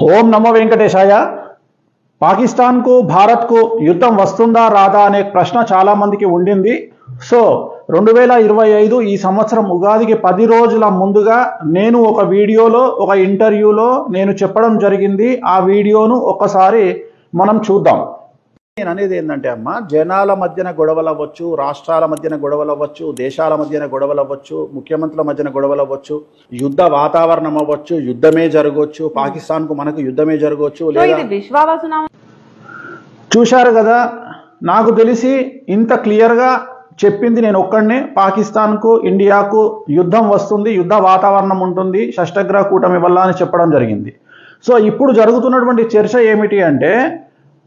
ఓం నమో వెంకటేశాయ. పాకిస్తాన్కు భారత్కు యుద్ధం వస్తుందా రాదా అనే ప్రశ్న చాలా మందికి ఉండింది. సో 2025 ఈ సంవత్సరం ఉగాదికి 10 రోజుల ముందుగా నేను ఒక వీడియోలో ఒక ఇంటర్వ్యూలో నేను చెప్పడం జరిగింది. ఆ వీడియోను ఒకసారి మనం చూద్దాం. నేను అనేది ఏంటంటే అమ్మ, జనాల మధ్యన గొడవలు అవ్వచ్చు, రాష్ట్రాల మధ్యన గొడవలు అవ్వచ్చు, దేశాల మధ్యన గొడవలు అవ్వచ్చు, ముఖ్యమంత్రుల మధ్యన గొడవలు అవ్వచ్చు, యుద్ధ వాతావరణం అవ్వచ్చు, యుద్ధమే జరగవచ్చు, పాకిస్తాన్కు మనకు యుద్ధమే జరగవచ్చు. చూశారు కదా, నాకు తెలిసి ఇంత క్లియర్గా చెప్పింది నేను ఒక్కడనే. పాకిస్తాన్కు ఇండియాకు యుద్ధం వస్తుంది, యుద్ధ వాతావరణం ఉంటుంది, షష్టగ్రహ కూటమి వల్ల అని చెప్పడం జరిగింది. సో ఇప్పుడు జరుగుతున్నటువంటి చర్చ ఏమిటి అంటే,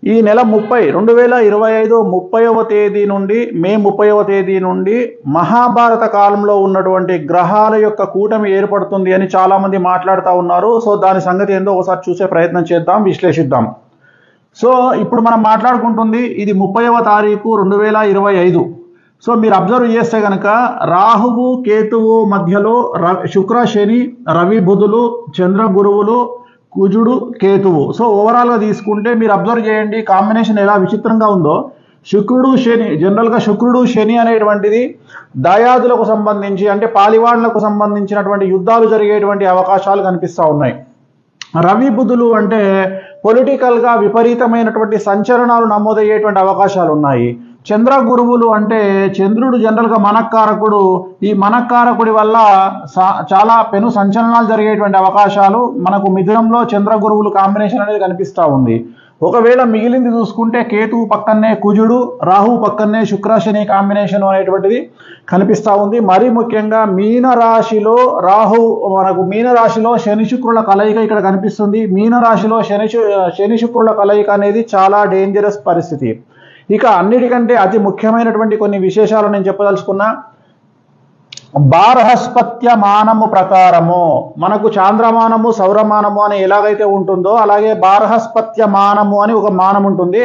ఈ నెల 2025 30వ తేదీ నుండి మే 30వ తేదీ నుండి మహాభారత కాలంలో ఉన్నటువంటి గ్రహాల యొక్క కూటమి ఏర్పడుతుంది అని చాలామంది మాట్లాడుతూ ఉన్నారు. సో దాని సంగతి ఏందో ఒకసారి చూసే ప్రయత్నం చేద్దాం, విశ్లేషిద్దాం. సో ఇప్పుడు మనం మాట్లాడుకుంటుంది ఇది 30వ తారీఖు 2025. సో మీరు అబ్జర్వ్ చేస్తే కనుక రాహువు కేతువు మధ్యలో శుక్ర శని రవి బుధులు చంద్ర గురువులు కుజుడు కేతువు. సో ఓవరాల్గా తీసుకుంటే మీరు అబ్జర్వ్ చేయండి కాంబినేషన్ ఎలా విచిత్రంగా ఉందో. శుక్రుడు శని, జనరల్గా శుక్రుడు శని అనేటువంటిది దాయాదులకు సంబంధించి అంటే పాలివాళ్లకు సంబంధించినటువంటి యుద్ధాలు జరిగేటువంటి అవకాశాలు కనిపిస్తూ ఉన్నాయి. రవి బుధులు అంటే పొలిటికల్గా విపరీతమైనటువంటి సంచలనాలు నమోదయ్యేటువంటి అవకాశాలు ఉన్నాయి. చంద్ర గురువులు అంటే చంద్రుడు జనరల్గా మనక్కారకుడు. ఈ మనక్కారకుడి వల్ల చాలా పెను సంచలనాలు జరిగేటువంటి అవకాశాలు మనకు మిథునంలో చంద్ర గురువులు కాంబినేషన్ అనేది కనిపిస్తూ ఉంది. ఒకవేళ మిగిలింది చూసుకుంటే కేతువు పక్కనే కుజుడు, రాహువు పక్కనే శుక్రశని కాంబినేషన్ అనేటువంటిది కనిపిస్తూ ఉంది. మరీ ముఖ్యంగా మీనరాశిలో మీనరాశిలో శని శుక్రుల కలయిక ఇక్కడ కనిపిస్తుంది. మీనరాశిలో శని శుక్రుల కలయిక అనేది చాలా డేంజరస్ పరిస్థితి. ఇక అన్నిటికంటే అతి ముఖ్యమైనటువంటి కొన్ని విశేషాలు నేను చెప్పదలుచుకున్నా. బార్హస్పత్య మానము ప్రకారము మనకు చాంద్రమానము సౌరమానము అని ఎలాగైతే ఉంటుందో అలాగే బార్హస్పత్య మానము అని ఒక మానం ఉంటుంది.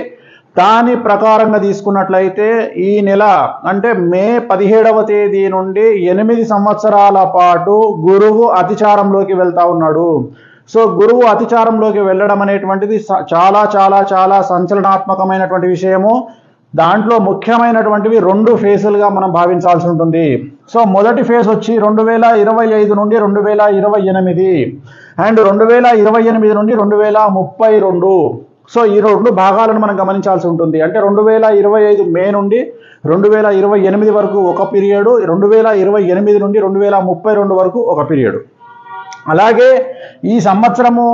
దాని ప్రకారంగా తీసుకున్నట్లయితే ఈ నెల అంటే మే 17వ తేదీ నుండి 8 సంవత్సరాల పాటు గురువు అతిచారంలోకి వెళ్తా ఉన్నాడు. సో గురువు అతిచారంలోకి వెళ్ళడం అనేటువంటిది చాలా చాలా చాలా సంచలనాత్మకమైనటువంటి విషయము. దాంట్లో ముఖ్యమైనటువంటివి 2 ఫేజులుగా మనం భావించాల్సి ఉంటుంది. సో మొదటి ఫేజ్ వచ్చి 2025 నుండి 2028 అండ్ 2028 నుండి 2032. సో ఈ 2 భాగాలను మనం గమనించాల్సి ఉంటుంది. అంటే 2025 మే నుండి 2028 వరకు ఒక పీరియడ్, 2028 నుండి 2032 వరకు ఒక పీరియడ్. అలాగే ఈ సంవత్సరము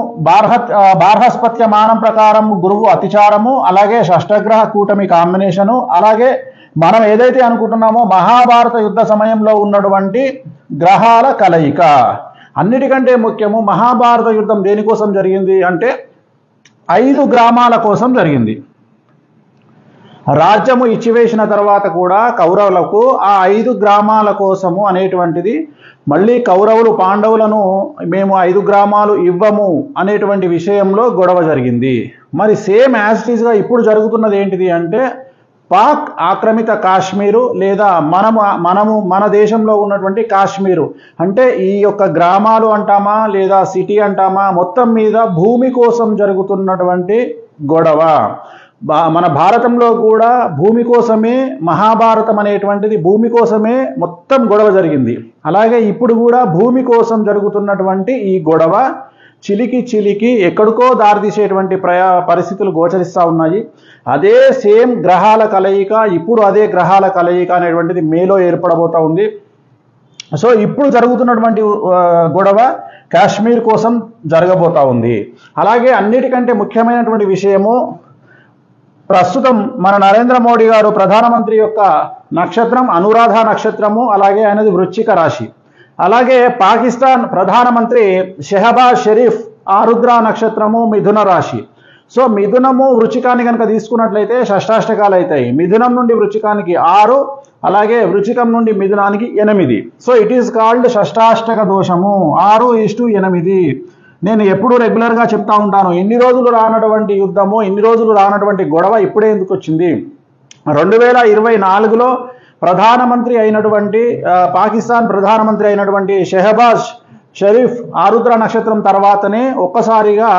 బార్హస్పత్య మానం ప్రకారం గురువు అతిచారము, అలాగే షష్టగ్రహ కూటమి కాంబినేషను, అలాగే మనం ఏదైతే అనుకుంటున్నామో మహాభారత యుద్ధ సమయంలో ఉన్నటువంటి గ్రహాల కలయిక. అన్నిటికంటే ముఖ్యము మహాభారత యుద్ధం దేనికోసం జరిగింది అంటే 5 గ్రామాల కోసం జరిగింది. రాజ్యము ఇచ్చివేసిన తర్వాత కూడా కౌరవులకు ఆ 5 గ్రామాల కోసము అనేటువంటిది మళ్ళీ కౌరవులు పాండవులను మేము 5 గ్రామాలు ఇవ్వము అనేటువంటి విషయంలో గొడవ జరిగింది. మరి సేమ్ యాజ్ ఇట్ ఈస్గా ఇప్పుడు జరుగుతున్నది ఏంటిది అంటే పాక్ ఆక్రమిత కాశ్మీరు లేదా మన దేశంలో ఉన్నటువంటి కాశ్మీరు అంటే ఈ యొక్క గ్రామాలు అంటామా లేదా సిటీ అంటామా, మొత్తం మీద భూమి కోసం జరుగుతున్నటువంటి గొడవ. మన భారతంలో కూడా భూమి కోసమే మహాభారతం అనేటువంటిది భూమి కోసమే మొత్తం గొడవ జరిగింది. అలాగే ఇప్పుడు కూడా భూమి కోసం జరుగుతున్నటువంటి ఈ గొడవ చిలికి ఎక్కడికో దారితీసేటువంటి పరిస్థితులు గోచరిస్తూ ఉన్నాయి. అదే సేమ్ గ్రహాల కలయిక, ఇప్పుడు అదే గ్రహాల కలయిక అనేటువంటిది మేలో ఏర్పడబోతూ ఉంది. సో ఇప్పుడు జరుగుతున్నటువంటి గొడవ కాశ్మీర్ కోసం జరగబోతూ ఉంది. అలాగే అన్నిటికంటే ముఖ్యమైనటువంటి విషయము, ప్రస్తుతం మన నరేంద్ర మోడీ గారు ప్రధానమంత్రి యొక్క నక్షత్రం అనురాధ నక్షత్రము, అలాగే ఆయనది వృశ్చిక రాశి. అలాగే పాకిస్తాన్ ప్రధానమంత్రి షెహబాజ్ షరీఫ్ ఆరుద్ర నక్షత్రము మిథున రాశి. సో మిథునము వృచ్చికాన్ని కనుక తీసుకున్నట్లయితే షష్టాష్టకాలు అవుతాయి. మిథునం నుండి వృచ్చికానికి 6, అలాగే వృచ్చికం నుండి మిథునానికి 8. సో ఇట్ ఈస్ కాల్డ్ షష్టాష్టక దోషము 6:8. నేను ఎప్పుడు రెగ్యులర్గా చెప్తా ఉంటాను, ఇన్ని రోజులు రానటువంటి యుద్ధము, ఇన్ని రోజులు రానటువంటి గొడవ ఇప్పుడే ఎందుకు వచ్చింది. 2024లో ప్రధానమంత్రి అయినటువంటి పాకిస్తాన్ ప్రధానమంత్రి అయినటువంటి షెహబాజ్ షరీఫ్ ఆరుద్ర నక్షత్రం తర్వాతనే ఒక్కసారిగా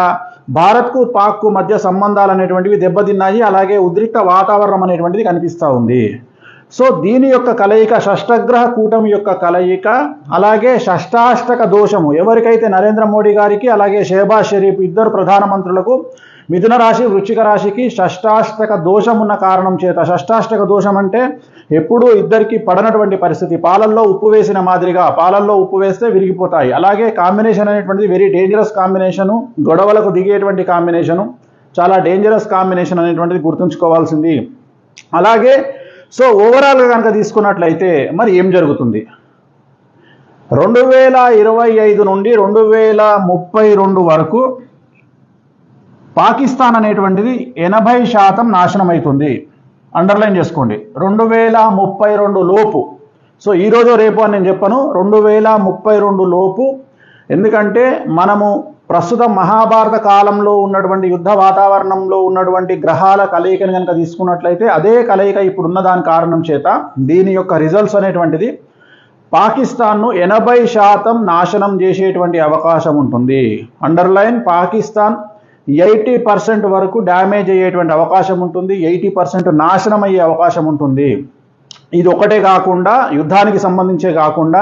భారత్కు పాక్కు మధ్య సంబంధాలు అనేటువంటివి దెబ్బతిన్నాయి. అలాగే ఉద్రిక్త వాతావరణం అనేటువంటిది కనిపిస్తూ ఉంది. సో దీని యొక్క కలయిక, షష్టగ్రహ కూటమి యొక్క కలయిక, అలాగే షష్టాష్టక దోషము ఎవరికైతే నరేంద్ర మోడీ గారికి అలాగే షెహబాజ్ షరీఫ్ ఇద్దరు ప్రధానమంత్రులకు మిథున రాశి వృశ్చిక రాశికి షష్టాష్టక దోషం ఉన్న కారణం చేత, షష్టాష్టక దోషం అంటే ఎప్పుడూ ఇద్దరికి పడనటువంటి పరిస్థితి, పాలల్లో ఉప్పు వేసిన మాదిరిగా, పాలల్లో ఉప్పు వేస్తే విరిగిపోతాయి. అలాగే కాంబినేషన్ అనేటువంటిది వెరీ డేంజరస్ కాంబినేషను, గొడవలకు దిగేటువంటి కాంబినేషను, చాలా డేంజరస్ కాంబినేషన్ అనేటువంటిది గుర్తుంచుకోవాల్సింది. అలాగే సో ఓవరాల్గా కనుక తీసుకున్నట్లయితే మరి ఏం జరుగుతుంది? 2025 నుండి 2032 వరకు పాకిస్తాన్ అనేటువంటిది 80% నాశనం అవుతుంది. అండర్లైన్ చేసుకోండి, 2032 లోపు. సో ఈరోజు రేపు అని నేను చెప్పను, 2032 లోపు. ఎందుకంటే మనము ప్రస్తుతం మహాభారత కాలంలో ఉన్నటువంటి యుద్ధ వాతావరణంలో ఉన్నటువంటి గ్రహాల కలయికను కనుక తీసుకున్నట్లయితే అదే కలయిక ఇప్పుడున్న దాని కారణం చేత దీని యొక్క రిజల్ట్స్ అనేటువంటిది పాకిస్తాన్ను 80% నాశనం చేసేటువంటి అవకాశం ఉంటుంది. అండర్లైన్, పాకిస్తాన్ 80% వరకు డ్యామేజ్ అయ్యేటువంటి అవకాశం ఉంటుంది, 80% నాశనం అయ్యే అవకాశం ఉంటుంది. ఇది ఒకటే కాకుండా, యుద్ధానికి సంబంధించే కాకుండా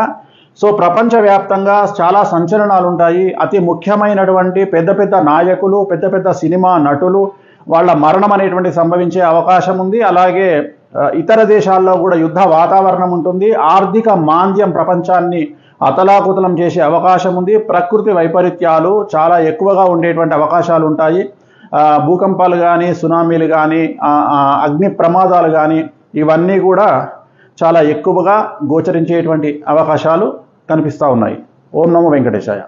సో ప్రపంచవ్యాప్తంగా చాలా సంచలనాలు ఉంటాయి. అతి ముఖ్యమైనటువంటి పెద్ద పెద్ద నాయకులు, పెద్ద పెద్ద సినిమా నటులు వాళ్ళ మరణం అనేటువంటి సంభవించే అవకాశం ఉంది. అలాగే ఇతర దేశాల్లో కూడా యుద్ధ వాతావరణం ఉంటుంది. ఆర్థిక మాంద్యం ప్రపంచాన్ని అతలాకుతలం చేసే అవకాశం ఉంది. ప్రకృతి వైపరీత్యాలు చాలా ఎక్కువగా ఉండేటువంటి అవకాశాలు ఉంటాయి. భూకంపాలు కానీ, సునామీలు కానీ, అగ్ని ప్రమాదాలు కానీ ఇవన్నీ కూడా చాలా ఎక్కువగా గోచరించేటువంటి అవకాశాలు కనిపిస్తూ ఉన్నాయి. ఓం నమో వెంకటేశాయ.